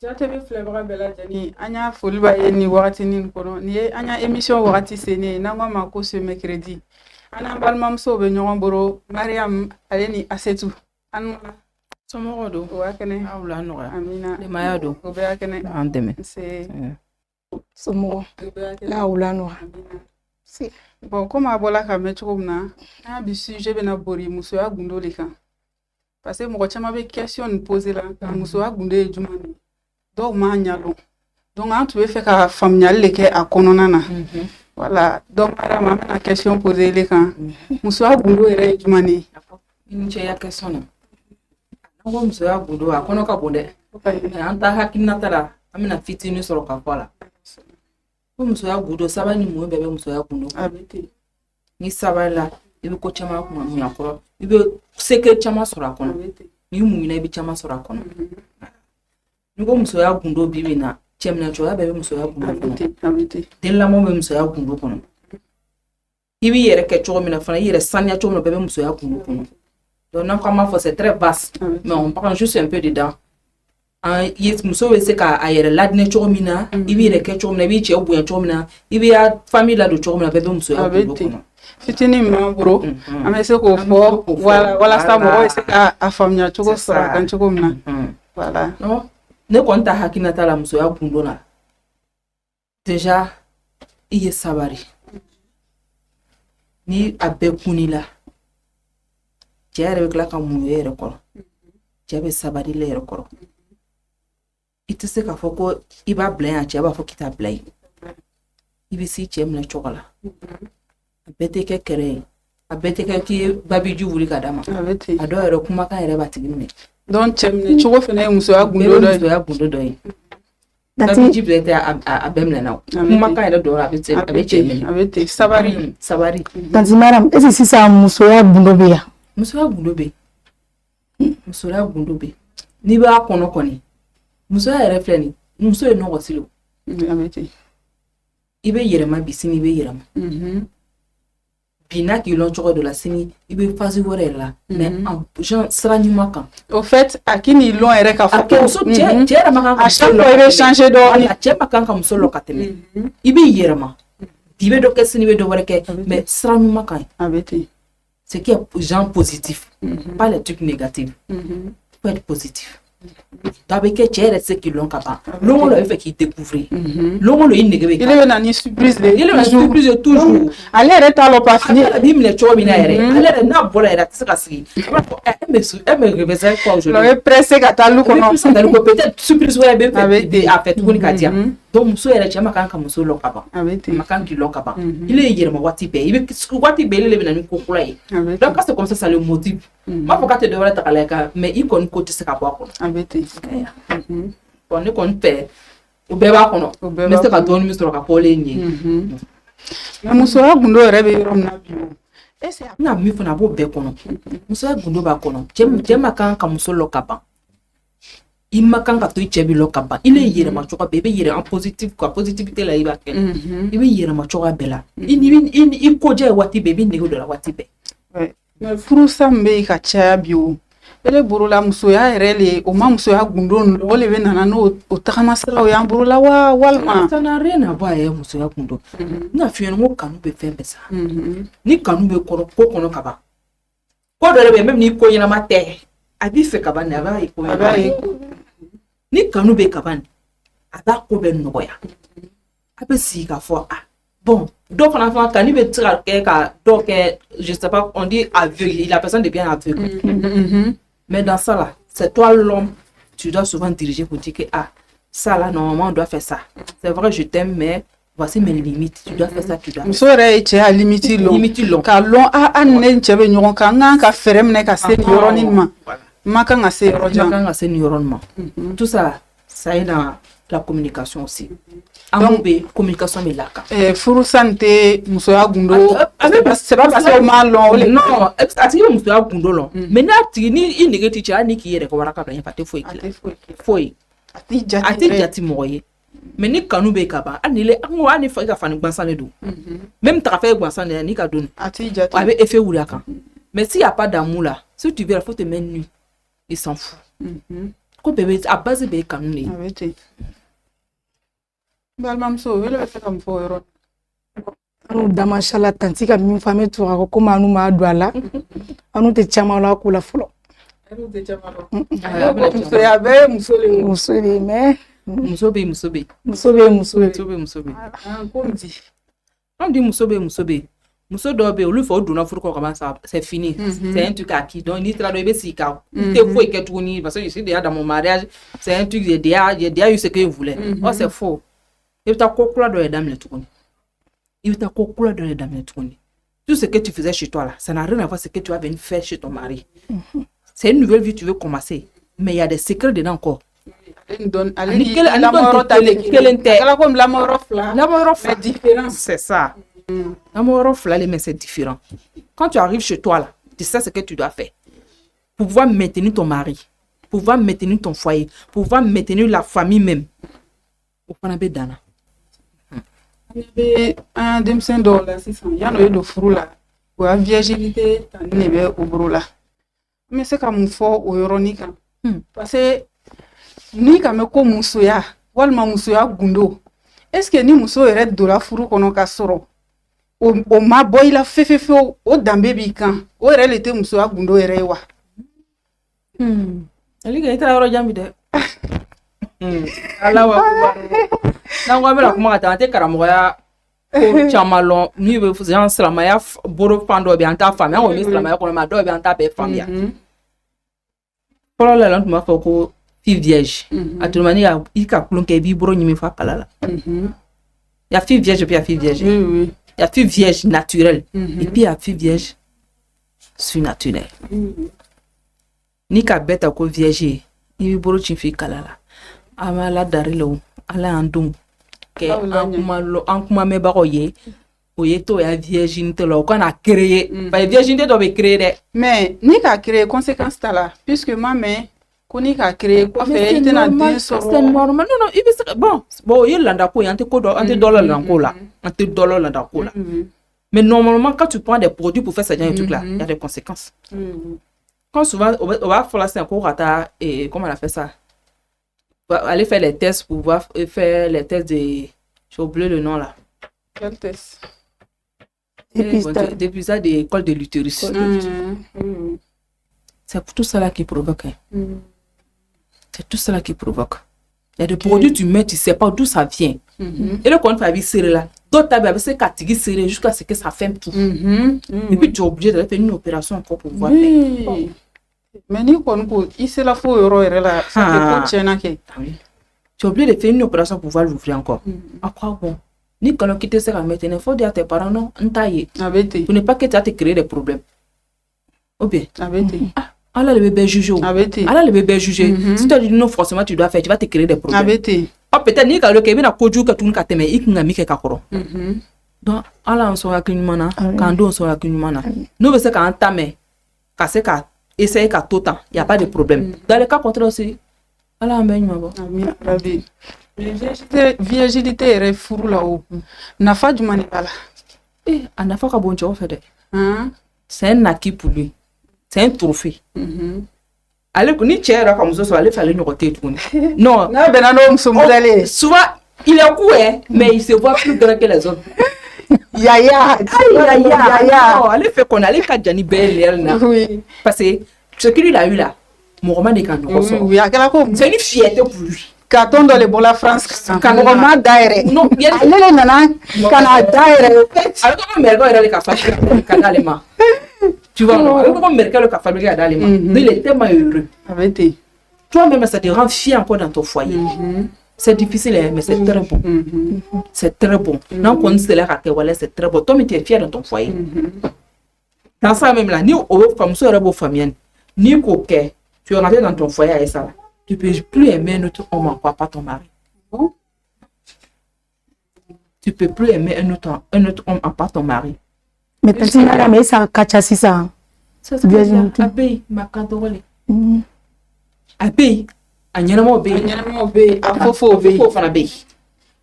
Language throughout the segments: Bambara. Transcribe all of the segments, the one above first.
Jatebe flebra bela jani anya foliba ni wakati ni kono ni anya émission wakati sene nangwa mako ce mercredi ana balmam so be ñogon boro Mariam aleni asetu an Somo do wa kene awla no amina le mayado o be kene andeme c'est Somo la wula no si bon comme abola ka metro na a bi sujet be na bori muso ya gundo le kan parce que mo chama be question poser la muso ya gundo e jumani donc ma ñalo donc an tu fait ka familial le ke a konona na voilà donc ara ma na question poser le kan muso ya gundo ere jumani ni che ya question na ngo muso ya gundo akono ka bonde anta hakina tara amina fitini soro ka fola ko muso ya gundo saba ni mo bebe muso ya gundo abete ni saba la ibe ko chama ko mu yakoro ibe seke chama soro akono ni mu na ibe chama soro akono ngo muso ya gundo bibi na chemna cho ya bebe muso ya gundo abete den la mo be muso ya gundo kono ibi yere ke cho mina fana yere sanya cho mo bebe muso ya gundo kono donc non comment faut c'est très vaste mais on parle juste un peu dedans yes muso we se ka ayere ladne cho mina ibi yere ke cho mina ibi che obu ya cho mina ibi ya famille la do cho mina bebe muso ya gundo kono fitini mambro amese ko fo wala sa mo se ka a famille cho ko sora kan cho ko mina voilà non ne konta hakina tala muso ya gundo na déjà iye sabari ni abe kunila jere kla ka mu yere ko jebe sabari le yere ko itse ka foko iba blay a jeba fo kita blay ibi si chemle chokola abete ke kere abete ke ki babi ju wuli kadama abete ado yere kuma ka yere batigime donc chemne chogo fene muso ya gundo do babi ju blete abemle na kuma ka yere do abete abete sabari sabari Tanti Mariam ese sisa muso ya gundo be ya muso ya gundo be ni ba kono koni muso ya refleni muso e no wasilo abete ibe yerema bisini ibe yerema bina ki lon chogo de la sini ibe fazi wore la mais en gens srani maka au fait akini lon ere ka fo ko so jera maka à chaque fois il changer do ala chema kan kam solo kateme ibe yerema dibe do kesini be do wore ke mais srani maka abete ce qui est gens positif pas les trucs négatifs faut être positif d'abord que tu es ce qui l'ont capable l'on le fait qu'il découvrir l'on le inégable il est une surprise il est une surprise toujours allez arrêter le pas fini il me le choix mina allez na bola era ça kasi elle me représente quoi aujourd'hui le pressé katalu kono peut-être surprise ouais be a fait tout katia donc muso era chama kan muso lo kaba makan ki lo kaba il est hier ma wati be il wati be le bina ni kokula yi donc c'est comme ça le motive ma faut te devrait ta kaleka mais il kon côté ce ka bo ko abete on ne compte pas ou beba kono mais c'est ka don mi soro ka pole ni muso ya gundo rebe rom na bio ese na mi funa bo be kono muso ya gundo ba kono jema kan ka muso lo kaba imma kan ka to chebi lo kaba ile yere ma choka bebe yere en positif quoi positivité la iba ken ibe yere ma choka bela in ko je wati bebe nego de la wati be mais furu sambe ka cha bio ele burula muso ya rele o ma muso ya gundo no le benana no o takama sala o ya burula wa walma ça n'a rien à voir avec muso ya gundo na fiyo ngo kanu be fembe sa ni kanu be kono kaba ko do be même ni ko yina mate abi fe kaba na ba ko ni kanu be kaba aba ko be noya abe si ka fo bon donc on a fait be tira ka donc je sais pas on dit aveugle la personne devient aveugle mais dans ça là c'est toi l'homme tu dois souvent diriger pour dire que ça là normalement on doit faire ça c'est vrai je t'aime mais voici mes limites tu dois faire ça tu dois musore e che a limite long ka long ne chebe nyon ka nga ka ferem ne ka se yoronima maka nga se yoronima tout ça ça est dans la communication aussi donc communication mais là furu santé muso ya gundo c'est pas parce que mal long non ati muso ya gundo long mais na ti ni inégati cha ni ki yere ko waraka do yafate foi ati jati moye mais ni kanu be kaba anile ani fa ka fani gbansane do même ta fait gbansane ni ka don ati jati avec effet wulaka mais s'il y a pas d'amour là si tu veux il faut te mettre nu il s'en fout ko bébé a base be kanuni a bɛ ten balimamuso wele bɛ fɛ ka mun fɔ o yɔrɔ anu damashala tanti ka min fɔ an bɛ tugu a kɔ komi anu m'a don a la anu tɛ caman la ko la fɔlɔ musoya bɛɛ ye muso de ye muso de ye mais muso be muso bɛ yen muso ye ko n di on dit muso be muso dɔ be olu fɛ o donna furu kɔ kaban ça c'est fini c'est un truc acquis donc ni tra do be si ka te foyi kɛ tuguni parce que je suis déjà dans mon mariage c'est un truc j'ai déjà eu ce que je voulais oh c'est faux i bɛ taa ko kura dɔ de daminɛ tuguni tout ce que tu faisais chez toi là ça n'a rien à voir ce que tu vas venir faire chez ton mari c'est une nouvelle vie tu veux commencer mais il y a des secrets dedans encore c'est ça mais c'est différent quand tu arrives chez toi là tu sais ce que tu dois faire pour pouvoir maintenir ton mari pour pouvoir maintenir ton foyer pour pouvoir maintenir la famille même au fana bɛ dana an denmisɛn dɔw la sisan yan'o ye don furu la o ya virginité tani de bɛ o bolo la n bɛ se ka mun fɔ o yɔrɔnin kan parce que ni ka mɛn ko musoya walima musoya gundo est ce que ni muso yɛrɛ donna furu kɔnɔ ka sɔrɔ o ma bɔ i la fefefewu o danbe b'i kan o yɛrɛ le tɛ musoya gundo yɛrɛ ye wa ali ka i taara yɔrɔ jan bi dɛ ala wa n'an ko an bɛna kuma ka taa an tɛ karamɔgɔya ko caman lɔn ni bɛ fɔ yan silamɛya bolo fan dɔ bɛ an t'a faamuya an kɔni bɛ silamɛya kɔnɔ mais a dɔw bɛ an t'a bɛɛ faamuya fɔlɔ la an tun b'a fɔ ko fille vierge a tun ma ni i ka kulon kɛ i b'i bolo ɲimi fa kala la il y a fille vierge et puis il y a fille vierge il y a fille vierge naturelle et puis il y a fille vierge surnaturelle ni ka bɛɛ ta ko vierge i b'i bolo ci fi kala la an b'a la dari la o ala y'an don kɛ an kuma mɛnbagaw ye o ye to ya virginité la o kana créer parce que virginité dɔ bɛ créer dɛ mais ni ka créer conséquence t'a la puisque ma mɛn ko ni ka créer kɔfɛ i tɛna den sɔrɔ c'est normal non i bɛ se ka bon o ye landa ko ye an tɛ ko dɔ an tɛ dɔ la landa ko la an tɛ dɔ la landa ko la mais normalement quand tu prends des produits pour faire ce genre de truc là il y a des conséquences quand souvent on va faire ça ko ka taa comment on a fait ça aller faire les tests pour pouvoir faire les tests de j'ai oublié le nom là quel test dépistage de l'école de l'utérus c'est tout ça là qui provoque c'est tout ça là qui provoque il y a des produits tu mets tu sais pas d'où ça vient et le quand tu vas serrer là d'autres tables c'est catégorique serrer jusqu'à ce que ça ferme tout et puis tu es obligé de faire une opération encore pour pouvoir faire mais ni kɔni ko i sera fo yɔrɔ yɛrɛ la ça fait ko tiɲɛna kɛ tu es obligé de faire une opération pour pouvoir l'ouvrir encore à quoi bon ni quand tu te sais à maintenant il faut dire à tes parents non on taille tu n'es pas que tu as te créer des problèmes ou bien Allah le bébé juge Allah le bébé juge si tu as dit non forcément tu dois faire tu vas te créer des problèmes peut-être ni quand le kebina koju ka tun ka teme ikinga mike ka koro donc Allah on sera kunumana quand on sera kunumana nous c'est quand entame ka se ka essayer ka tout temps il y a pas de problème dans le cas contraire aussi Allah en ben mabo amin rabbi virginité yɛrɛ furu la o nafa jumɛn de b'a la a nafa ka bon cɛw fɛ dɛ c'est un acquis pour lui c'est un trophée ale ni cɛ yɛrɛ ka muso sɔrɔ ale fɛ ale ɲɔgɔn tɛ tuguni non n'a bɛnna n'o muso modèle souvent il est court mais il se voit plus grand que les autres yaya ale fait qu'on allait ka jani belle na parce que ce qu'il a eu là mɔgɔma de ka ɲɔgɔn sɔrɔ oui a kɛra ko c'est une fierté pour lui carton dɔ de bɔra France ka mɔgɔma dayɛrɛ non ale de nana ka na dayɛrɛ ale ko mɛrikɛ yɛrɛ de ka fabriquer ka d'ale ma tu vois ale ko mɛrikɛ de ka fabriquer ka d'ale ma donc il est tellement heureux toi-même ça te rend fier encore dans ton foyer c'est difficile mais c'est très bon c'est très bon non qu'on se la ka wala c'est très bon toi tu es fier dans ton foyer dans ça même là ni au femme so rebo famille ni ko ke tu es rentré dans ton foyer et ça tu peux plus aimer un autre homme encore pas ton mari tu peux plus aimer un autre homme à part ton mari mais tu n'as mais ça kacha sisa ça virginité abey makadole abey a ɲɛnamaw bɛ yen a fofo fana bɛ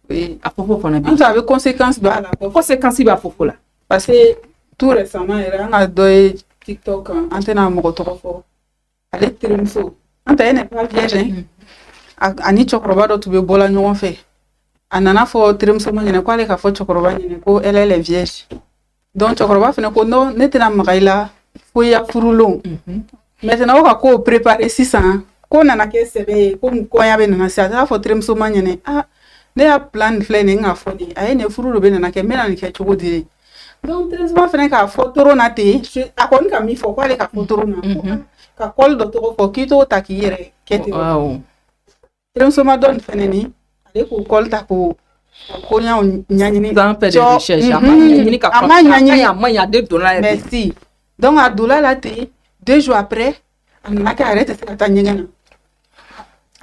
yen a fofo fana bɛ yen a bɛ conséquence dɔ a la conséquence b'a fofo la parce que tout récemment yɛrɛ an ka dɔ ye TikTok kan an tɛna mɔgɔ tɔgɔ fɔ ale terimuso elle n'est pas vierge. Hein. Ani cɛkɔrɔba dɔ tun bɛ bɔla ɲɔgɔn fɛ. A nana fɔ terimuso ma ɲɛna k'ale ka fɔ cɛkɔrɔba ɲɛna ko elle est vierge. Donc cɛkɔrɔba fana ko non ne tɛna maga i la fo i ya furulon. Maintenant o ka ko préparer sisan ko nana kɛ sɛbɛ ye ko kɔɲɔ bɛ nana se a taara fɔ terimuso ma ɲɛna ne y'a plan nin filɛ nin ye n ka fɔ nin a ye nin furu dɔ bɛ nana kɛ n bɛna nin kɛ cogo di donc terimuso fana k'a fɔ toro na ten a kɔni ka min fɔ k'ale ka fɔ toro na ka kɔli dɔ tɔgɔ fɔ k'i t'o ta k'i yɛrɛ kɛ ten terimuso ma dɔ nin fana ni ale k'o kɔli ta k'o koɲaw ɲaɲini a ma ɲaɲini merci donc a donna la ten 2 jours après a nana kɛ a yɛrɛ tɛ se ka taa ɲɛgɛn na.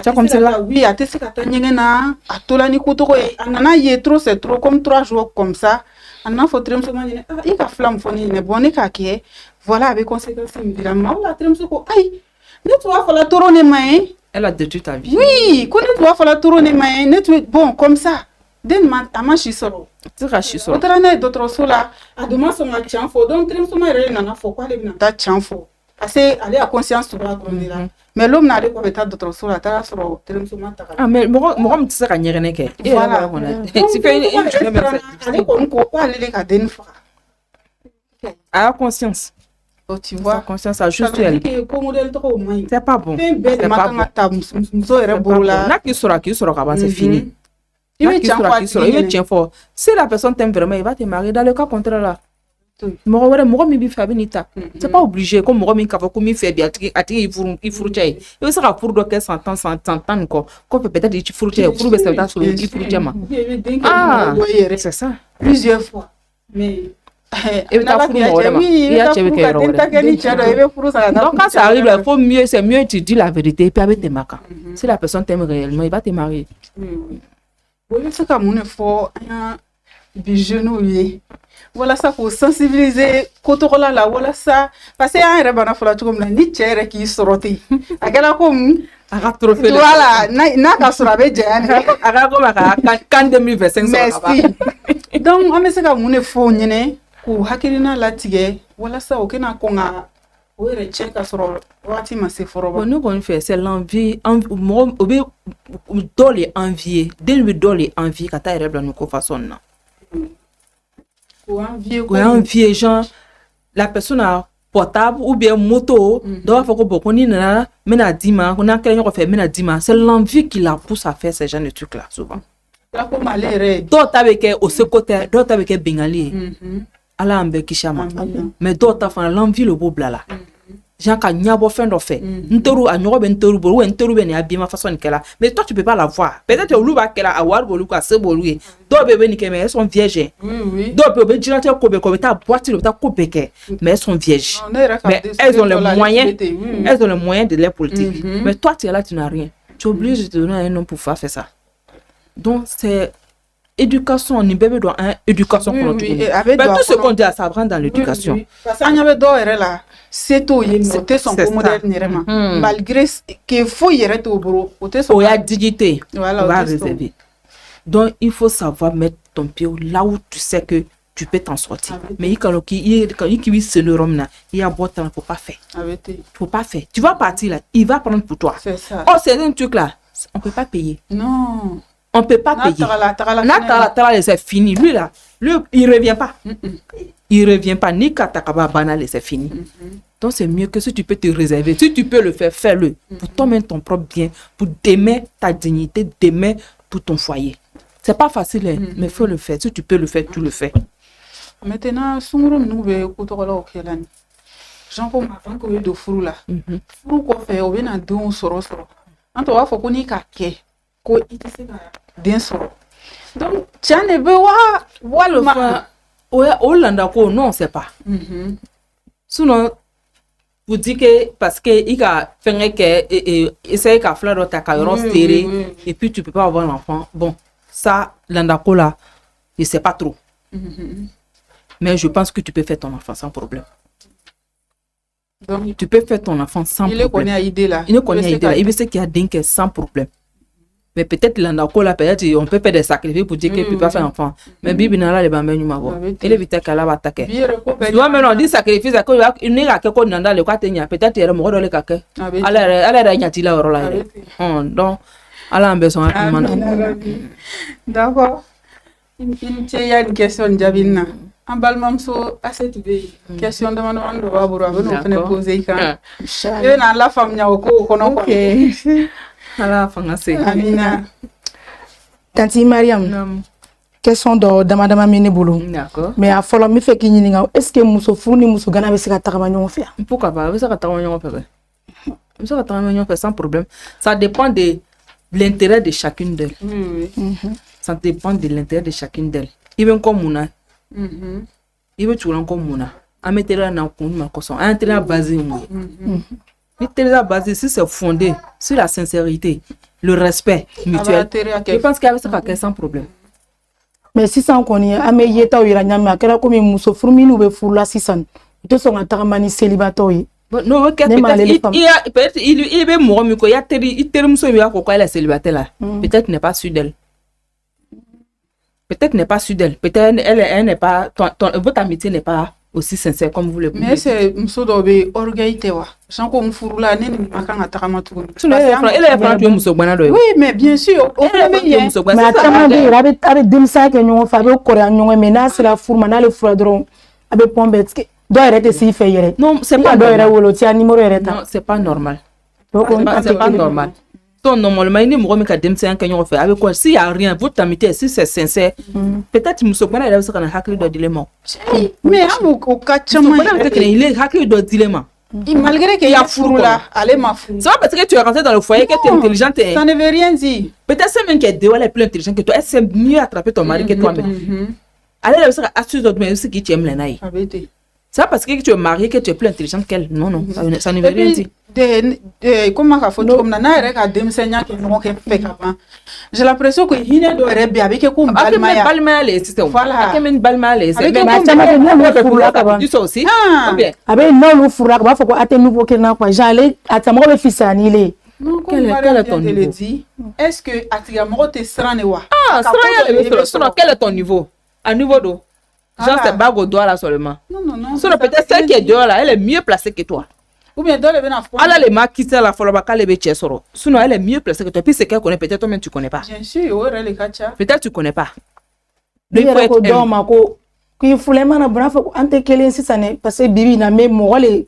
C'est comme ça. Oui, a été se ka taa ɲɛgɛn na a tola ni kotogo ye a nana ye trop c'est trop comme 3 jours comme ça a nana fɔ terimuso ma ɲɛna i ka fila min fɔ ne ɲɛna bon ne k'a kɛ voilà a bɛ conséquence min dira ma o la terimuso ko ayi ne tun b'a fɔ la toro ne ma ye. Elle a détruit ta vie. Oui, ko ne tun b'a fɔ la toro ne ma ye ne tun bon comme ça den ma a ma si sɔrɔ. C'est ka si sɔrɔ. O taara n'a ye dɔgɔtɔrɔso la a dun ma sɔn ka tiɲɛ fɔ donc terimuso ma yɛrɛ nana fɔ k'ale bɛna taa tiɲɛ fɔ. Parce que ale a conscience sur la dɔrɔn de la mais l'homme n'ale ko bɛ taa dɔgɔtɔrɔso la a taara sɔrɔ terimuso ma ta ka mais mɔgɔ min tɛ se ka ɲɛgɛnɛ kɛ voilà ale kɔni ko ko ale de ka den faga a conscience tu vois conscience a juste elle ko modèle tɔgɔw man ɲi c'est pas bon fɛn bɛɛ de ma kan ka ta muso yɛrɛ bolo la n'a k'i sɔrɔ ka ban c'est fini i bɛ tiɲɛ fɔ si la personne t'aime vraiment il va te marier dans le cas contraire là mɔgɔ min b'i fɛ a bɛ n'i ta c'est pas obligé ko mɔgɔ min k'a fɔ ko min fɛ bi a tigi i furu cɛ ye i bɛ se ka furu dɔ kɛ san tan nin kɔ kɔfɛ peut-être i ci furu cɛ ye furu bɛ sɛbɛn taa sɔrɔ i furu cɛ ma c'est ça plusieurs fois mais i bɛ taa furu mɔgɔ wɛrɛ ma i y'a cɛ bɛ kɛ yɔrɔ wɛrɛ donc quand ça arrive là faut mieux c'est mieux tu dis la vérité et puis a bɛ tɛmɛ a kan si la personne t'aime réellement il va te marier. i bɛ se ka mun de fɔ an ka bi jeunes ye walasa k'o sensibiliser kotogola la walasa parce que an yɛrɛ bana fɔla cogo min na ni cɛ yɛrɛ k'i sɔrɔ ten a kɛra comme a ka trophée voilà n'a ka sɔrɔ a bɛ janya ni a ka comme a ka kan 2025 sɔrɔ ka ban donc an bɛ se ka mun de fɔ o ɲɛnɛ k'u hakilina latigɛ walasa o kɛna kɔn ka o yɛrɛ cɛ ka sɔrɔ waati ma se fɔlɔ bon ne kɔni fɛ c'est l'envie mɔgɔ o bɛ dɔ le envier den bɛ dɔ le envier ka taa yɛrɛ bila nin ko façon na. Envier genre la personne a portable ou bien moto donc faut que bon on y nana mena dima on a quelqu'un qui fait mena dima c'est l'envie qui la pousse à faire ces genre de trucs là souvent là comme aller d'autres avec au ce côté d'autres avec bengali ala ambe kishama mais d'autres font l'envie le beau blala Jean ka nyabo fin d'en fait ntoru a nyogo ben ntoru bo ou ntoru ben ya ma façon kela mais toi tu peux pas la voir peut-être olu ba kela a war bolu ka se bolu do bébé ni ke mais elles sont vierges do bébé dirante ko be ta boîte le ta ko beke mais elles sont vierges mais elles ont les moyens de les politique mais toi tu es là tu n'as rien tu es obligé de te donner un nom pour faire ça donc c'est éducation ni bébé doit éducation mais tout ce qu'on dit ça prend dans l'éducation parce que y avait d'autres là c'est tout il était son modèle malgré que faut y être au bureau il y a dignité voilà, on va réserver donc il faut savoir mettre ton pied là où tu sais que tu peux t'en sortir mais quand il se le rhum là il y a beau temps faut pas faire tu vas partir là il va prendre pour toi oh c'est un truc là on peut pas payer non on peut pas payer. C'est fini. Lui là, il revient pas. Il revient pas. Ni katakaba banal, c'est fini. Donc c'est mieux que si tu peux te réserver. Si tu peux le faire, fais-le. Pour toi-même ton propre bien. Pour t'aimer ta dignité, t'aimer pour ton foyer. C'est pas facile, hein, mais faut le faire. Si tu peux le faire, tu le fais. Maintenant, sunguru nous kotokola okelani. Jean comme avant que de furu là. Furu ko fait, on vient don soro. Anto wa fo ko ni ka ke. Ko itise na den sɔrɔ donc cɛ ne bɛ walima o landa ko non c'est pas sinon vous dites que parce que il ka fɛngɛ kɛ essayer ka fila dɔ ta ka yɔrɔ serrer et puis tu peux pas avoir l'enfant bon ça landa ko là je sais pas trop mais je pense que tu peux faire ton enfant sans problème. Donc tu peux faire ton enfant sans problème. Il est connaît idée là il veut ce qu'il y a d'un sans problème. Mais peut-être peut-être on peut faire des sacrifices pour dire qu'il ne peut pas faire enfant. Mais Bibi n'a pas les bambins du Mabo. Il est vite qu'elle va attaquer. Tu vois, maintenant, on dit sacrifice, il n'y a que quoi dans le cas, peut-être il y a le mot dans le caca. Elle a dit la rola. Donc, elle a besoin de d'accord. Il y a une question de Jabina. En balmamso, assez de question de Manon de Babura, on peut poser quand. Et dans la femme, il y a encore qu'on ala fanga se Amina. Tanti Mariam, question do dama mini bolo. D'accord. Mais a folo mi fekk ñi nga est-ce que muso furu ni muso gana be se ka tagama ñoo fe? Pourquoi pas? Vous savez tagama ñoo fe. Vous savez tagama ñoo fe sans problème. Ça dépend de l'intérêt de chacune d'elles. Ça dépend de l'intérêt de chacune d'elles. Even comme muna. Even tu ran comme muna. Ametera na kunuma koson. Intérêt basé moi. L'intérêt basé si c'est fondé sur la sincérité, le respect mutuel. Je pense qu'il y a ça sans problème. Mais si ça on connaît ame yeta o ira nyama kala ko mi muso furu mi nu be furu la sisan. To so ngata mani célibataire. Non, peut-être il est mort mais il y a teri muso mi ko elle est célibataire là. Peut-être n'est pas sûr d'elle. Peut-être n'est pas sûr d'elle. Peut-être elle n'est pas votre amitié n'est pas aussi sincère comme vous le pouvez. Mais c'est muso do be orgueil tewa. Sans qu'on furu la ni makanga takamatu. Elle est franche muso bana do. Oui, mais bien sûr, au premier mais atama de rabe demsa ke ñoo fa be ko ra ñoo mais na sera furma na le fura dron abe pombetske do arrêter si fait yere. Non, c'est pas do era wolo ti numéro era ta. Non, c'est pas normal. C'est pas normal. Donc normalement il mo mi ka demsa ke ñoo fa avec quoi s'il y a rien votre amitié si c'est sincère peut-être muso bana il va se hakli do dilema. Mais amu ko kachama il est hakli do dilema. Malgré qu'il y a fou là, allez ma fou. C'est pas parce que tu es rentré dans le foyer que tu es intelligente. Ça ne veut rien dire. Peut-être c'est même qu'elle est plus intelligente que toi. Elle sait mieux attraper ton mari que toi-même. Allez, elle va assurer d'autres mais aussi qui tu aimes les naïs. C'est pas parce que tu es mariée que tu es plus intelligente qu'elle. Non, non, ça ne veut rien dire. Comment ça fait comme nana avec un demi-seigneur qui nous fait capable. J'ai l'impression que il ne doit rêver avec comme balmaya. Balmaya, c'est ça. Voilà. Avec une balmaya, c'est même pas tu sais aussi. Avec non le fourra, va faut que nouveau que n'a pas. J'allais à ta mort fisani les. Quel est ton niveau? Est-ce que Atigamoro te sera ne wa? Ah, quel est ton niveau? À niveau d'eau. Genre c'est bague au doigt là seulement. Non. Sinon peut-être celle qui est dehors là, elle est mieux placée que toi. Ou bien dans le bénéfice. Elle a les marques qui sont la folobaka les bêtises soro. Sinon elle est mieux placée que toi. Puis c'est qu'elle connaît peut-être toi-même tu connais pas. Bien sûr, ouais les kacha. Peut-être tu connais pas. Il faut être dans ma co. Qui foule mana brave ante kelen si ça n'est parce que bibi na me mo le.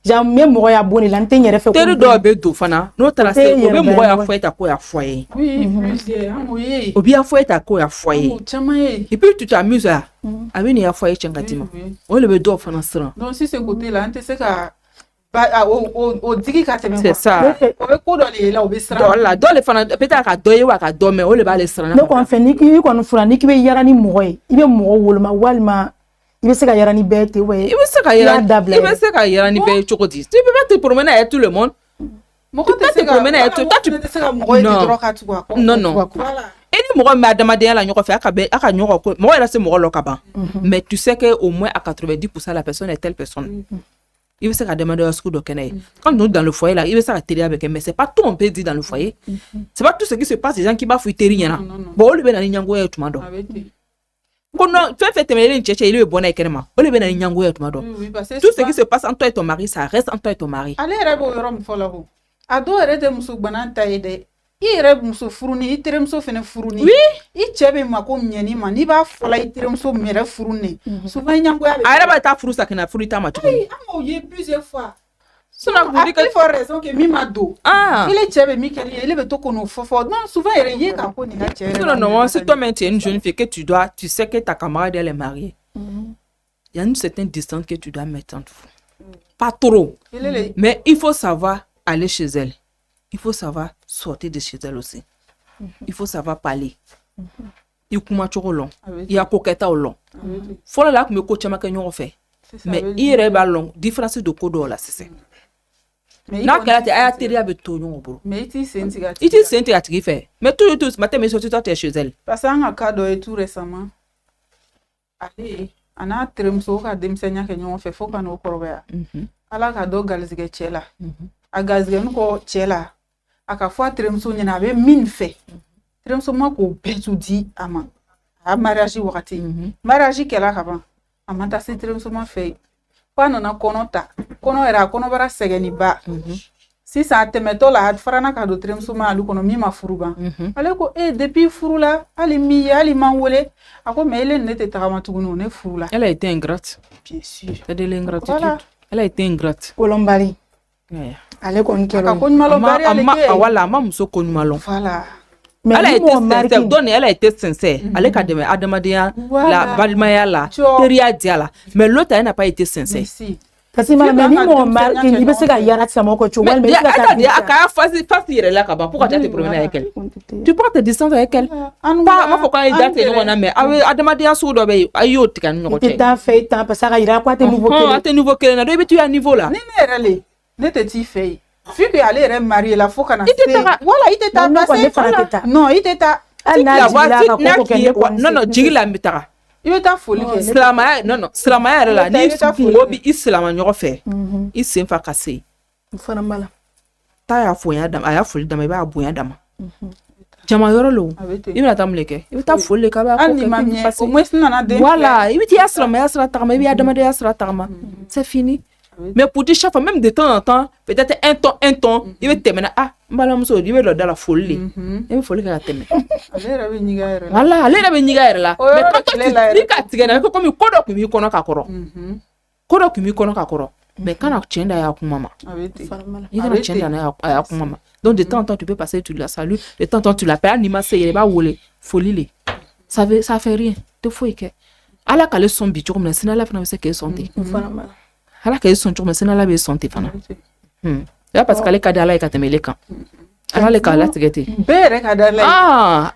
Jamais mo ya boni la ntenya refe. Tere do be do fana. No tala se o be mo ya foueta ko ya foyer. Oui, plusieurs. Oui. O bien foueta ko ya foyer. Et puis tu t'amuses à. Avec ni ya foyer chengatima. O le be do fana sera. Donc si ce côté là, ante se ka au digi ka teme. C'est ça. O be ko do le la o be sera. Do le fana peut-être ka do ye wa ka do mais o le ba le sera. Donc on fait ni ki ko no fura ni ki be yara ni mo ye. Ibe mo wolma walma. Il veut se gagner ni bête, ouais. Il veut se gagner ni bête, tu peux pas te promener avec tout le monde. Tu peux pas te promener avec tout le monde. Non. Et ni moi, madame Adéa, nous refait à moi, là, c'est moi, mais tu sais qu'au moins à 90%, la personne est telle personne. Il veut se demander à ce que d'aucun quand nous dans le foyer là, il veut s'arrêter avec mais c'est pas tout on peut dire dans le foyer. C'est pas tout ce qui se passe, les gens qui bafouillent rien. Bon, le ben à l'ignan et tout le monde. Non, tu fais tes mêlées, il est bon avec moi. On est bien à l'ignan et tout le monde. Tout ce qui se passe entre toi et ton mari, ça reste entre toi et ton mari. Allez, rebo rom follow. Ado rete musu bananta ede. I rebo musu furuni, I tere musu fene furuni. Oui. I chebe mako mnyeni ma, ni ba fola I tere musu mere furuni. Souvent nyango ya. Ara ba ta furu sakina furu ta ma tu. Oui, amo ye plusieurs fois. Il faut raison que Mimado. Il est chebe Mikeli, il est toko no fofo. Non, souvent il est quand on est chebe. Non, si toi-même tu es une jeune fille que tu sais que ta camarade elle est mariée. Il y a une certaine distance que tu dois mettre entre vous. Pas trop. Mais il faut savoir aller chez elle. Il faut savoir sortir de chez elle aussi. Il faut savoir parler. Il y a coquette au long. Faut là que me coach ma canyon fait. Mais il est ballon différence de codo là c'est. Non, qu'elle a tiré avec tout le monde. Mais il s'est fait. Mais tout ce matin, mais surtout toi, tu es chez elle. Parce qu'un a cadeau et tout récemment. Allez, on a trimso ka demsenya que nous fait faut qu'on au corbeya. Ala cadeau galzige chela. A gazgen ko chela. A ka fois trimso ni na be min fait. terimuso ma k'o bɛɛ tu di a ma a mariage wagati mariage kɛla ka ban a ma taa se terimuso ma fɛ yen fo a nana kɔnɔ ta kɔnɔ yɛrɛ a kɔnɔbara sɛgɛnni ba sisan a tɛmɛtɔ la a farana ka don terimuso ma ale kɔnɔ min ma furu ban ale ko depuis furu la hali min ye hali man wele a ko mais ele ne tɛ tagama tuguni ne furu la. Elle a été ingrate. Bien sûr. C'est de l'ingratitude. Voilà. Elle a été ingrate. Kolombari. Ale kɔni kɛra. A ko ɲumanlɔ bari ale kɛ. Wala a ma muso ko ɲumanlɔ. Voilà. Mais elle a été sincère. Donc elle a été sincère. Ale ka dɛmɛ adamadenya la balimaya la teriya diya la. Mais l'autre elle n'a pas été sincère. Parce que mais ni mɔgɔ marqué i bɛ se ka yara sama ko cogo walima i bɛ se ka taa. A ka fasi yɛrɛ la ka ban pourquoi tu te promènes avec elle? Tu prends tes distances avec elle. Pas ma fɔ k'a ye da tɛ ɲɔgɔn na mais aw ye adamadenya sugu dɔ bɛ yen a y'o tigɛ ni ɲɔgɔn cɛ. I tɛ taa fɛ i tan parce que a ka yira ko a tɛ niveau kelen. A tɛ niveau kelen na donc i bɛ to a niveau la. Ni ne yɛrɛ le ne tɛ t'i fɛ yen. F'i que ale yɛrɛ marié la fo kana se. Voilà i tɛ taa parce que non i tɛ taa. Hali n'a jigila ka ko kɛ ne kɔni. Non jigi la n bɛ taga. I bɛ taa foli kɛ. Silamɛya non silamɛya yɛrɛ la ni kungo bɛ i silama ɲɔgɔn fɛ i sen fa ka se. Fana b'a la. Taa y'a fonya dama a y'a foli dama i b'a bonya dama. Jama yɔrɔ lo i bɛna taa mun de kɛ i bɛ taa foli de kɛ a b'a ko kɛ parce que au moins nana den. Voilà i bɛ t'i ya silamɛya sira tagama i bɛ adamadenya sira tagama c'est fini. Mais pour dire chaque fois même de temps en temps peut-être un temps i bɛ tɛmɛ na ah n balimamuso i bɛ dɔ da la foli de i bɛ foli kɛ ka tɛmɛ. Ale yɛrɛ bɛ ɲiga yɛrɛ la. Voilà ale yɛrɛ bɛ ɲiga yɛrɛ la. Mais ni ka tigɛ na ko komi ko dɔ tun b'i kɔnɔ ka kɔrɔ ko dɔ tun b'i kɔnɔ ka kɔrɔ mais kana tiɲɛ da y'a kuma ma i kana tiɲɛ da a y'a kuma ma donc de temps en temps tu peux passer tu la salues de temps en temps tu l'appelles hali n'i ma se yɛrɛ i b'a wele foli le ça fait rien tɛ foyi kɛ ala k'ale sɔn bi cogo min na sini ala fana bɛ se k'e sɔn ten ala k'e sɔn cogo min na sini ala b'e sɔn ten fana c'est parce que ale ka di ala ye ka tɛmɛ ele kan ala le k'a latigɛ ten bɛɛ yɛrɛ ka di ala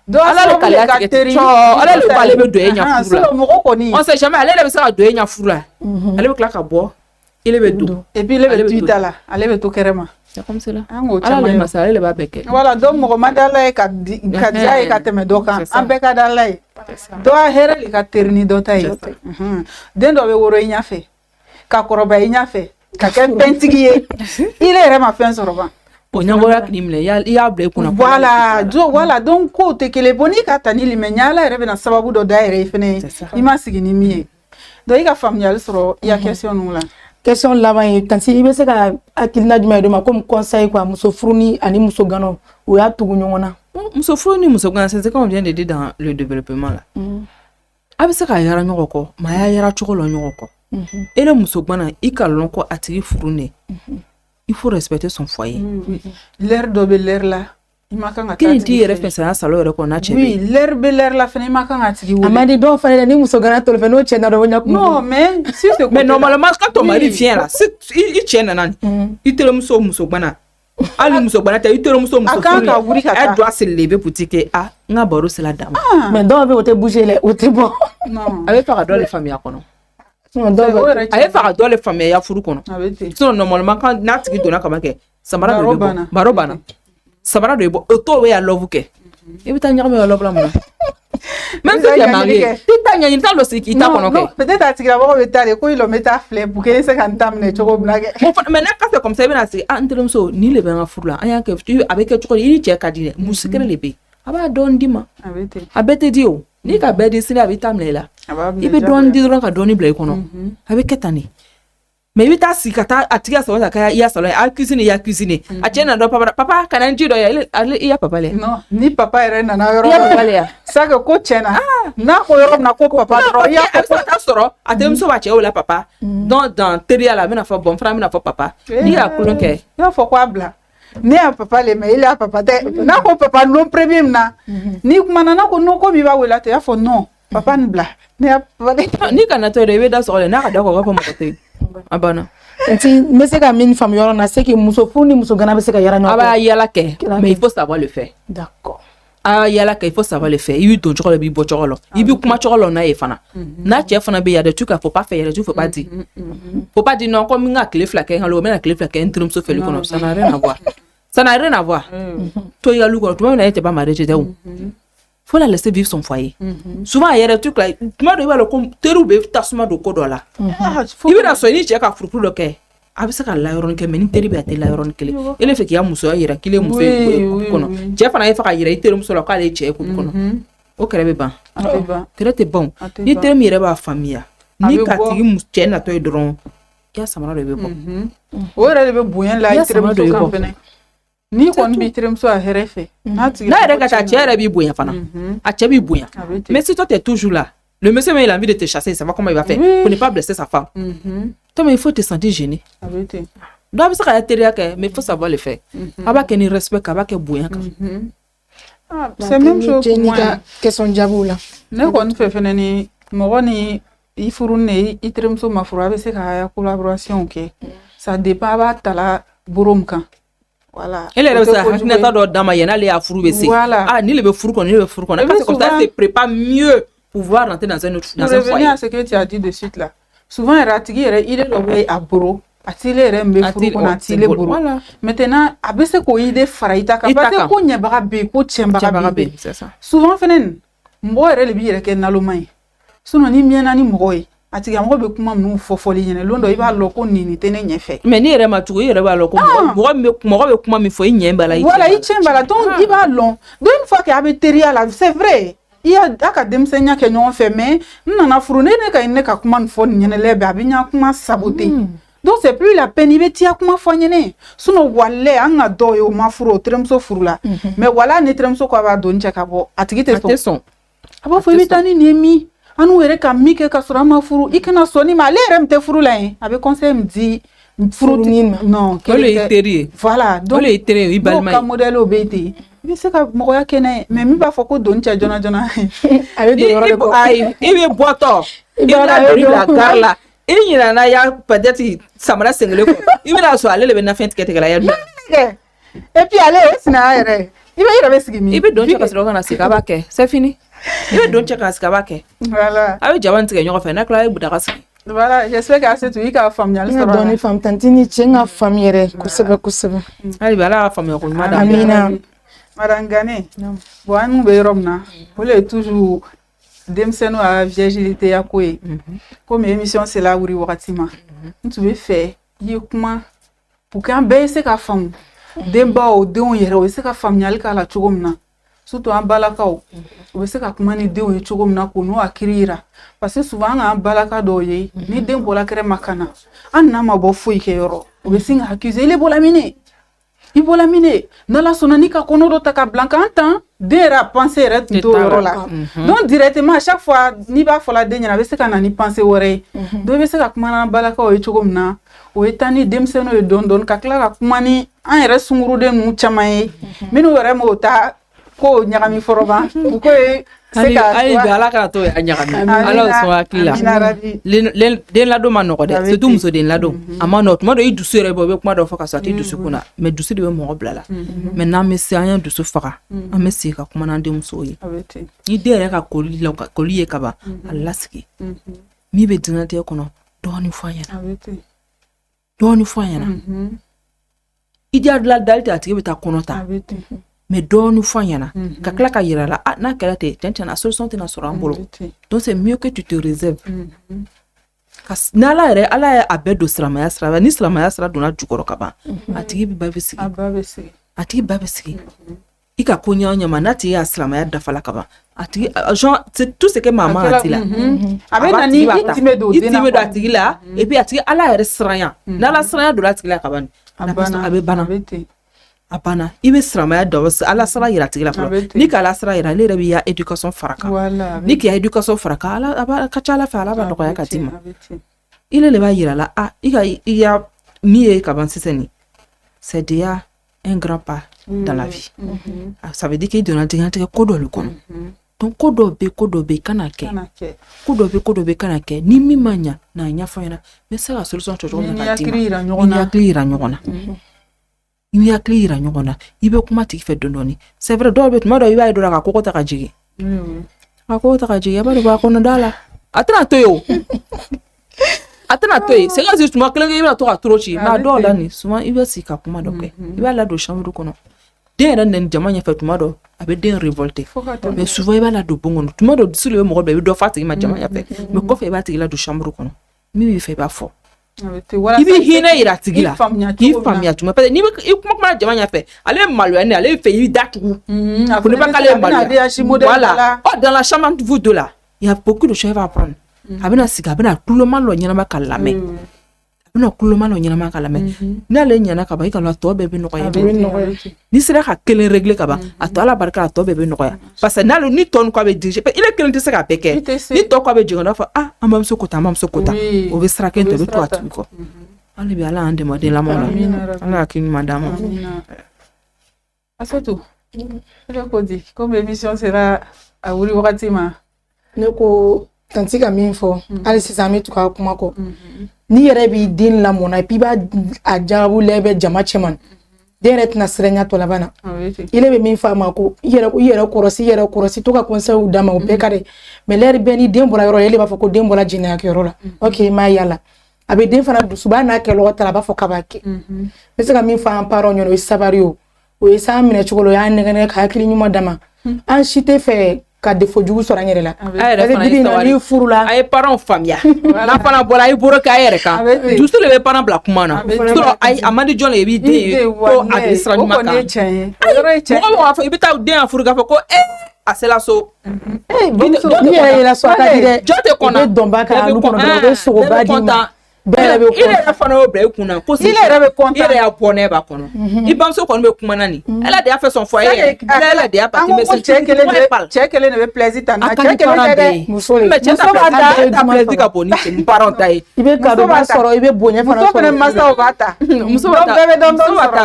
ye ala le k'a latigɛ ten ala le ko ale bɛ don e ɲɛ furu la mɔgɔ kɔni on sait jamais ale de bɛ se ka don e ɲɛ furu la ale bɛ tila ka bɔ ele bɛ don et puis ele bɛ to i da la ale bɛ to kɛrɛ ma c'est comme cela an k'o ala caman le ye masa ale de b'a bɛɛ kɛ voilà donc mɔgɔ ma di ala ye ka diya ye ka tɛmɛ dɔ kan an bɛɛ ka di ala ye dɔ a hɛrɛ de ka teri ni dɔ ta ye den dɔ bɛ woro i ɲɛfɛ ka kɔrɔbaya i ɲɛfɛ ka kɛ fɛntigi ye ile yɛrɛ ma fɛn sɔrɔ ban o ɲɛngoya k'i minɛ i y'a bila i kunna voilà donc kow tɛ kelen bon n'i ka ta ni limɛ ɲa ala yɛrɛ bɛna sababu dɔ da yɛrɛ ye fɛnɛ i ma sigi ni min ye donc i ka faamuyali sɔrɔ i ya question ninnu la question laban ye kanti i bɛ se ka hakilina jumɛn de ma comme conseil quoi muso furu ani muso gana o y'a tugu ɲɔgɔn na muso furu ni muso gana c'est comme on vient de dire dans le développement là a bɛ se ka yara ɲɔgɔn kɔ mais a y'a yara cogo la ɲɔgɔn kɔ e ni muso gana i ka lɔn ko a tigi furu ne il faut respecter son foyer l'air dɔ bɛ l'air la i ma kan ka taa kini t'i yɛrɛ fɛ saya salon yɛrɛ kɔnɔ n'a cɛ bɛ oui l'air bɛ l'air la fɛnɛ i ma kan ka tigi wele a ma di dɔw fana la ni muso gana tolo fɛ n'o cɛ na dɔ o ɲɛ kuma non mais si c'est mais normalement quand ton mari vient là si i cɛ nana i terimuso muso gana hali muso gana tɛ i terimuso muso furu elle doit se lever pour dire que ah n ka baro sera dama mais dɔw bɛ o tɛ bouger la o tɛ bɔ non a bɛ fɛ ka dɔ de faamuya kɔnɔ a bɛ fɛ ka dɔ de faamuya furu kɔnɔ sinon normalement quand n'a tigi donna kama kɛ samara dɔ bɛ bɔ baro banna samara dɔ bɛ bɔ o t'o bɛ ya love kɛ i bɛ taa ɲagami ya love la mun na même si tu es marié i t'a ɲɛɲini t'a dɔn sigi k'i ta kɔnɔ kɛ peut-être a tigilamɔgɔ bɛ taa de ko il bɛ taa filɛ pour que e se ka n ta minɛ cogo min na kɛ mais n'a ka fɛ comme ça i bɛna sigi ah n terimuso nin de bɛ n ka furu la an y'a kɛ a bɛ kɛ cogo di i ni cɛ ka di dɛ muso kelen de bɛ yen a b'a dɔɔni d'i ma a bɛɛ tɛ di o n'i ka bɛɛ di sini a bɛ taa minɛ i la i bɛ dɔɔni di dɔrɔn ka dɔɔni bila i kɔnɔ a bɛ kɛ tan de mais i bɛ taa sigi ka taa a tigi ka salon ta k'a i ya salon ye a cuisine i ya cuisine a cɛ nana dɔ papa kana n ji dɔ ye ale i ya papa lɛ non ni papa yɛrɛ nana yɔrɔ i ya papa lɛ ya c'est que ko tiɲɛna n'a ko yɔrɔ min na ko papa dɔrɔn i y'a fɔ a bɛ se ka sɔrɔ a terimuso b'a cɛ wele papa donc dans teriya la a bɛna fɔ bon n fana bɛna fɔ papa n'i y'a kulon kɛ i b'a fɔ ko a bila ne y'a papa le mais il y'a papa tɛ n'a ko papa non premier min na n'i kumana n'a ko non ko min b'a wele a tɛ i y'a fɔ non papa nin bila ne y'a papa tɛ n'i ka natɔ yɛrɛ i bɛ da sɔgɔ de n'a ka da kɔ o b'a fɔ mɔgɔ tɛ yen a banna nti n bɛ se ka min faamu yɔrɔ na c'est que muso furu ni muso gana bɛ se ka yara ɲɔgɔn a b'a yala kɛ mais il faut savoir le faire d'accord a yala kɛ il faut savoir le faire i b'i don cogo la i b'i bɔ cogo la i b'i kuma cogo la n'a ye fana n'a cɛ fana bɛ yada tu ka faut pas faire yɛrɛ tu faut pas dire faut pas dire non comme n ka tile fila kɛ n ka o bɛna tile fila kɛ n terimuso fɛli kɔnɔ ça n'a rien à voir ça n'a rien à voir to i ka lu kɔnɔ tuma min na e tɛ ba marié tɛ o faut la laisser vivre son foyer souvent a yɛrɛ truc la tuma dɔ i b'a dɔn ko teriw bɛ tasuma don ko dɔ la i bɛna sɔn i ni cɛ ka furufuru dɔ kɛ a bɛ se ka layɔrɔnin kɛ mais ni teri bɛ a tɛ layɔrɔnin kelen ele fɛ k'i ka musoya yira k'i le muso ye kɔnɔ cɛ fana ye fɛ ka yira i terimuso la k'ale ye cɛ ye kɔnɔ o kɛrɛ bɛ ban kɛrɛ tɛ ban ni teri min yɛrɛ b'a faamuya ni ka tigi cɛ natɔ ye dɔrɔn i ka samara dɔ bɛ bɔ o yɛrɛ de bɛ bonya la i terimuso kan fɛnɛ ni kɔni b'i terimuso a hɛrɛ fɛ n'a yɛrɛ ka taa cɛ yɛrɛ b'i bonya fana a cɛ b'i bonya mais si toi t'es toujours là le monsieur il a envie de te chasser ça va comment il va faire pour ne pas blesser sa femme toi mais il faut te sentir gêné donc bɛ se ka teriya kɛ mais il faut savoir le faire a b'a kɛ ni respect a b'a kɛ bonya kan c'est même chose pour moi question jaabiw la ne kɔni fɛ fɛnɛ ni mɔgɔ ni i furu ne i terimuso ma furu a bɛ se ka collaboration kɛ ça dépend a b'a tala boro min kan voilà elle yɛrɛ bɛ se ka hakilinata dɔ d'a ma yan'ale y'a furu bɛ se ah ni le bɛ furu kɔnɔ ni le bɛ furu kɔnɔ parce que comme ça elle se prépare mieux pour pouvoir rentrer dans un autre dans un foyer. Pour revenir à ce que tu as dit de suite là souvent yɛrɛ a tigi yɛrɛ idée dɔ bɛ a boro a tile yɛrɛ min bɛ furu kɔnɔ a tile boro maintenant a bɛ se k'o idée fara i ta kan parce que ko ɲɛbaga bɛ yen ko tiɲɛbaga bɛ yen souvent fɛnɛ mɔgɔ yɛrɛ de b'i yɛrɛ kɛ naloma ye sinon ni mɛnna ni mɔgɔ ye a tigilamɔgɔ bɛ kuma minnu fɔfɔli ɲɛna don dɔ i b'a lɔn ko nin tɛ ne ɲɛfɛ mais ni yɛrɛ ma tugu i yɛrɛ b'a lɔn ko mɔgɔ bɛ kuma min fɔ i ɲɛ b'a la voilà i tiɲɛ b'a la donc i b'a lɔn donc une fois que a bɛ teriya la c'est vrai i y'a a ka denmisɛnniya kɛ ɲɔgɔn fɛ mais n nana furu ne ka kuma nin fɔ nin ɲɛnɛ bɛ a bɛ ɲa kuma saboter donc c'est plus la peine i bɛ tiya kuma fɔ ɲɛnɛ sinon walahi an ka dɔw ye o ma furu o terimuso furu la mais walahi ni terimuso ko a b'a don cɛ ka bɔ a tigi tɛ sɔn a b'a fɔ i bɛ taa ni nin ye min an n'u yɛrɛ ka min kɛ ka sɔrɔ an ma furu i kana sɔn ni ma ale yɛrɛ min tɛ furu la yen a bɛ conseil min di furutigi ma non o le y'i teri ye voilà o le y'i teri ye o y'i balima ye n'o ka modèle bɛ yen ten i bɛ se ka mɔgɔya kɛ n'a ye mais min b'a fɔ ko don cɛ joona joona a bɛ don yɔrɔ de kɔ ayi i bɛ bɔtɔ i bɛna don bila gare la i ɲinana ya peut-être samara sengelen kɔ i bɛna sɔrɔ ale de bɛ nafɛn tigɛ la yan et puis ale ye sinaya yɛrɛ i yɛrɛ bɛ sigi min i bɛ don cɛ ka sɔrɔ ka na sigi a b'a kɛ c'est fini i bɛ don cɛ ka sigi a b'a kɛ voilà a bɛ jaba tigɛ ɲɔgɔn fɛ n'a tila a ye budaka sigi voilà j'espère que c'est tout i ka faamuyali sɔrɔ la dɔɔni faamu tanti ni cɛ ka faamu yɛrɛ kosɛbɛ kosɛbɛ hali bi ala y'a faamuya ko ɲuman d'a ma amina madame Gane bon an bɛ yɔrɔ min na o le ye toujours denmisɛnninw a virginité ya ko ye komi émission sela wuri wagati ma n tun bɛ fɛ i ye kuma pour que an bɛɛ ye se ka faamu denbaw denw yɛrɛ o bɛ se ka faamuyali k'a la cogo min na surtout an balakaw o bɛ se ka kuma ni denw ye cogo min na k'o n'u hakili yira parce que souvent an k'an balaka dɔw ye ni den bɔla kɛrɛ ma ka na an n'a ma bɔ foyi kɛ yɔrɔ o bɛ sin ka accuser ile bɔla mine i bɔla mine n'ala sɔnna n'i ka kɔnɔ dɔ ta ka bila k'an tan den yɛrɛ a pensée yɛrɛ tun t'o yɔrɔ la donc directement à chaque fois n'i b'a fɔla den ɲɛna a bɛ se ka na ni pensée wɛrɛ ye donc i bɛ se ka kuma n'an balakaw ye cogo min na o ye taa ni denmisɛnninw ye dɔɔni dɔɔni ka tila ka kuma ni an yɛrɛ sunguruden ninnu caman ye minnu yɛrɛ m'o ta ko ɲagami fɔrɔba u ko ye se ka hali bi ala kana to a ɲagami ala y'o sɔn hakili la den ladon ma nɔgɔ dɛ surtout muso den ladon a ma nɔgɔ tuma dɔ i dusu yɛrɛ bɔ i bɛ kuma dɔ fɔ ka sɔrɔ a t'i dusu kun na mais dusu de bɛ mɔgɔ bila la mais n'an bɛ se an ye dusu faga an bɛ segin ka kuma n'an denmusow ye ni den yɛrɛ ka koli ye ka ban a lasigi min bɛ diɲɛlatigɛ kɔnɔ dɔɔni fɔ an ɲɛna dɔɔni fɔ an ɲɛna i diya dali tɛ a tigi bɛ taa kɔnɔ ta mais dɔɔni fɔ an ɲɛna ka tila ka yira la n'a kɛra ten tiɲɛ a solution tɛna sɔrɔ an bolo donc c'est mieux que tu te réserves n'ala yɛrɛ ala ye a bɛɛ don silamɛya sira la ni silamɛya sira donna jukɔrɔ ka ban a tigi ba bɛ sigi a tigi ba bɛ sigi i ka ko ɲɛ ɲɛma n'a tigi y'a silamɛya dafala ka ban a tigi genre c'est tout ce que maman a dit la a bɛ na ni i timɛ don a tigi la et puis a tigi ala yɛrɛ siranya n'ala siranya donna a tigi la ka ban a bɛ bana a banna i bɛ silamɛya dɔ ala sira yira tigi la fɔlɔ ni k'ala sira yira ale yɛrɛ b'i ya éducation fara kan ni k'i ya éducation fara kan ala ka ca ala fɛ ala b'a nɔgɔya ka d'i ma ile le b'a yira la i ya min ye ka ban sisan nin c'est déjà un grand pas dans la vie ça veut dire que i donna diɲɛlatigɛ ko dɔ le kɔnɔ donc ko dɔ bɛ i kana kɛ ko dɔ bɛ i kana kɛ ni min ma ɲa n'a ɲɛfɔ ɲɛna mais se ka solution cogo min na ka d'i ma i ni hakili yira ɲɔgɔn na i bɛ hakili yira ɲɔgɔn na i bɛ kuma tigi fɛ dɔɔni c'est vrai dɔw bɛ tuma dɔ i b'a ye dɔrɔn ka kɔgɔ ta ka jigin a kɔgɔ ta ka jigin a b'a dɔn b'a kɔnɔ da la a tɛna to yen o a tɛna to yen c'est comme si tuma kelen i bɛna to ka toro ci mais a dɔw la nin souvent i bɛ sigi ka kuma dɔ kɛ i b'a ladon chambre kɔnɔ den yɛrɛ nɛni jama ɲɛfɛ tuma dɔ a bɛ den révolter mais souvent i b'a ladon bon kɔnɔ tuma dɔ dusu de bɛ mɔgɔ dɔ i bɛ dɔ f'a tigi ma jama ɲɛfɛ mais kɔfɛ i b'a tigi ladon chambre kɔnɔ min b'i fɛ i b'a fɔ I bɛ hinɛ yira tigi la k'i faamuya tuma parce que n'i bɛ i kuma jama ɲɛfɛ ale ye maloya ne ale fɛ i bɛ datugu ko ne bɛ k'ale maloya voilà dans la chambre vous deux là il y a beaucoup de choses à apprendre a bɛna sigi a bɛna tuloma dɔ ɲɛnama ka lamɛn a bɛna tuloma dɔ ɲɛnama ka lamɛn n'ale ɲɛna ka ban i ka tɔ bɛɛ bɛ nɔgɔya n'i sera ka kelen régler ka ban a tɔ ala barika a tɔ bɛɛ bɛ nɔgɔya parce que n'ale ni tɔ k'a bɛ dirige i bɛ kelen tɛ se k'a bɛɛ kɛ ni tɔ k'a bɛ jigin a b'a fɔ an bamuso ko tan an bamuso ko tan o bɛ sira kelen tɛ o bɛ to a tigi kɔ hali bi ala y'an dɛmɛ den lamɔ la ala y'a kɛ ɲuman d'an ma. Asetu i bɛ ko di comme émission sera a wuli wagati ma ne ko tanti ka min fɔ hali sisan an bɛ tugu a kuma kɔ n'i yɛrɛ b'i den lamɔna et puis i b'a a jaabu lajɛ bɛ jama cɛman den yɛrɛ tɛna siranya tɔ laban na i le bɛ min fɔ a ma ko i yɛrɛ kɔrɔsi to ka conseil d'a ma o bɛɛ ka dɛ mais l'heure bɛɛ ni den bɔra yɔrɔ ile b'a fɔ ko den bɔra jinnayakɛyɔrɔ la ok i m'a yala a bɛ den fana dusu b'a n'a kɛ lɔgɔ ta la a b'a fɔ k'a b'a kɛ n bɛ se ka min fɔ an parents ɲɛna o ye sabari o ye s'an minɛ cogo la o y'an nɛgɛ ka hakili ɲuman d'a ma an si tɛ fɛ ka défaut jugu sɔrɔ an yɛrɛ la ni furu la a ye parents faamuya n'a fana bɔra a y'i bolo kɛ a yɛrɛ kan dusu de bɛ parents bila kuma na a man di jɔn la i b'i den ye ko a bɛ sira ɲuman kan mɔgɔ b'a fɔ i bɛ taa den ya furu k'a fɔ ko a sela so ni yɛrɛ yɛlɛ so a ka di dɛ jɔn tɛ kɔnɔ i bɛ dɔnba kɛ alu kɔnɔ dɔrɔn u bɛ sogoba d'i ma i yɛrɛ fana y'o bila i kunna ko i yɛrɛ y'a bɔ ne b'a kɔnɔ i bamuso kɔni bɛ kuma na nin ala de y'a fɛ sɔn fɔ e yɛrɛ ala de y'a pati mais cɛ kelen de bɛ plaisir ta n'a cɛ kelen tɛ dɛ muso mais cɛ ta plaisir ka bon ni cɛ parents ta ye i bɛ cadeau sɔrɔ i bɛ bonya fana sɔrɔ muso fana masaw b'a ta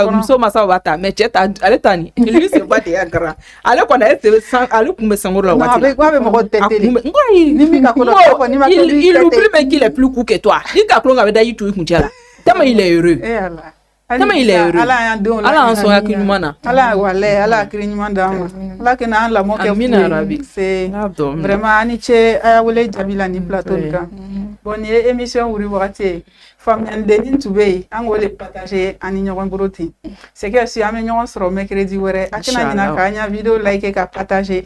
muso masaw b'a ta mais cɛ ta ale ta nin lui c'est pas de grand ale kɔni ale kun bɛ sankoro la waati la a bɛ mɔgɔ tɛtɛ ni min ka kɔnɔ il oublie même qu'il est plus cool que toi ni ka kulon ka bɛ daji tu i kun cɛ la tellement il est heureux tellement il est heureux ala y'an sɔn hakili ɲuman na ala hakili ɲuman d'an ma ala kɛ n'an lamɔ kɛ fu c'est vraiment ani ce a y'a wele jaabi la ni plateau nin kan bon nin ye émission wuri wagati ye faamuyaliden tun bɛ yen an k'o de partager an ni ɲɔgɔn bolo ten c'est que si an bɛ ɲɔgɔn sɔrɔ mercredi wɛrɛ a kana ɲinɛ k'an ɲa vidéo like ka partager